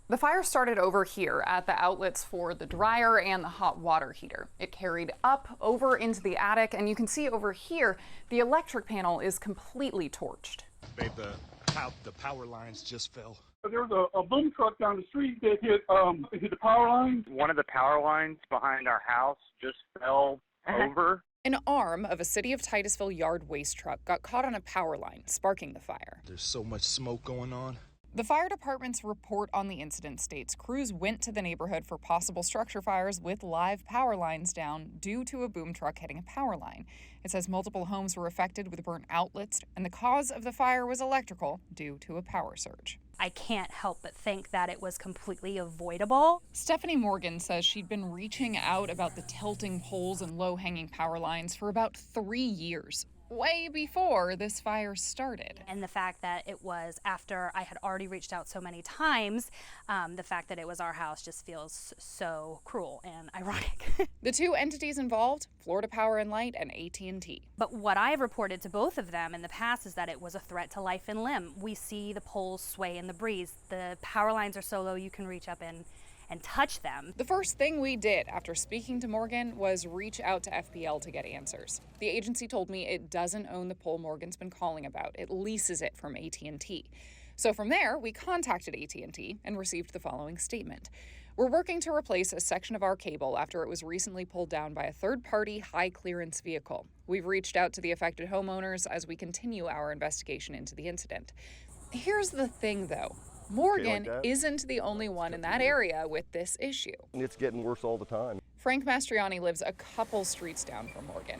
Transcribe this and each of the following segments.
The fire started over here at the outlets for the dryer and the hot water heater. It carried up over into the attic, and you can see over here the electric panel is completely torched. Babe, the power lines just fell. There was a boom truck down the street that hit the power line. One of the power lines behind our house just fell over. An arm of a City of Titusville yard waste truck got caught on a power line, sparking the fire. There's so much smoke going on. The fire department's report on the incident states crews went to the neighborhood for possible structure fires with live power lines down due to a boom truck hitting a power line. It says multiple homes were affected with burnt outlets, and the cause of the fire was electrical due to a power surge. I can't help but think that it was completely avoidable. Stephanie Morgan says she'd been reaching out about the tilting poles and low-hanging power lines for about 3 years, way before this fire started. And the fact that it was after I had already reached out so many times, the fact that it was our house just feels so cruel and ironic. The two entities involved, Florida Power and Light and AT&T. But what I have reported to both of them in the past is that it was a threat to life and limb. We see the poles sway in the breeze. The power lines are so low you can reach up and touch them. The first thing we did after speaking to Morgan was reach out to FPL to get answers. The agency told me it doesn't own the pole Morgan's been calling about. It leases it from AT&T. So from there, we contacted AT&T and received the following statement. We're working to replace a section of our cable after it was recently pulled down by a third-party high-clearance vehicle. We've reached out to the affected homeowners as we continue our investigation into the incident. Here's the thing, though. Morgan isn't the only one in that area with this issue. It's getting worse all the time. Frank Mastriani lives a couple streets down from Morgan.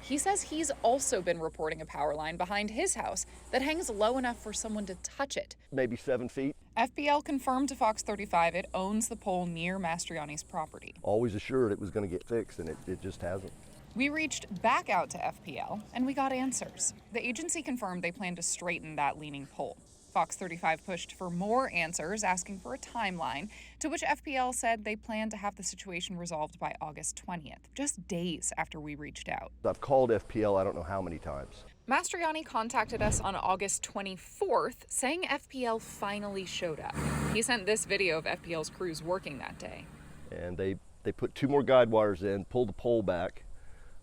He says he's also been reporting a power line behind his house that hangs low enough for someone to touch it. Maybe 7 feet. FPL confirmed to Fox 35 it owns the pole near Mastriani's property. Always assured it was going to get fixed, and it just hasn't. We reached back out to FPL, and we got answers. The agency confirmed they plan to straighten that leaning pole. Fox 35 pushed for more answers, asking for a timeline, to which FPL said they plan to have the situation resolved by August 20th, just days after we reached out. I've called FPL I don't know how many times. Mastriani contacted us on August 24th, saying FPL finally showed up. He sent this video of FPL's crews working that day. And they put 2 more guide wires in, pulled the pole back,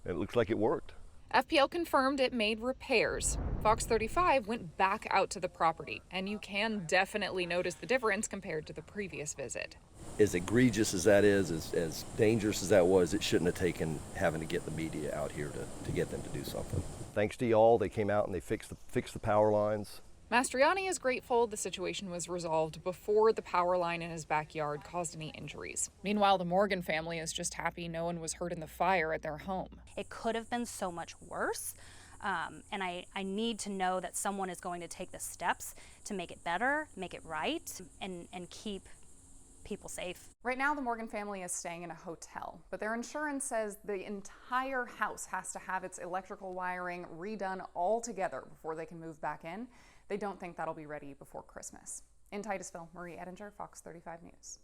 and it looks like it worked. FPL confirmed it made repairs. Fox 35 went back out to the property, and you can definitely notice the difference compared to the previous visit. As egregious as that is, as dangerous as that was, it shouldn't have taken having to get the media out here to get them to do something. Thanks to y'all, they came out and they fixed the power lines. Mastriani is grateful the situation was resolved before the power line in his backyard caused any injuries. Meanwhile, the Morgan family is just happy no one was hurt in the fire at their home. It could have been so much worse, and I need to know that someone is going to take the steps to make it better, make it right, and keep people safe. Right now, the Morgan family is staying in a hotel, but their insurance says the entire house has to have its electrical wiring redone altogether before they can move back in. They don't think that'll be ready before Christmas. In Titusville, Marie Edinger, Fox 35 News.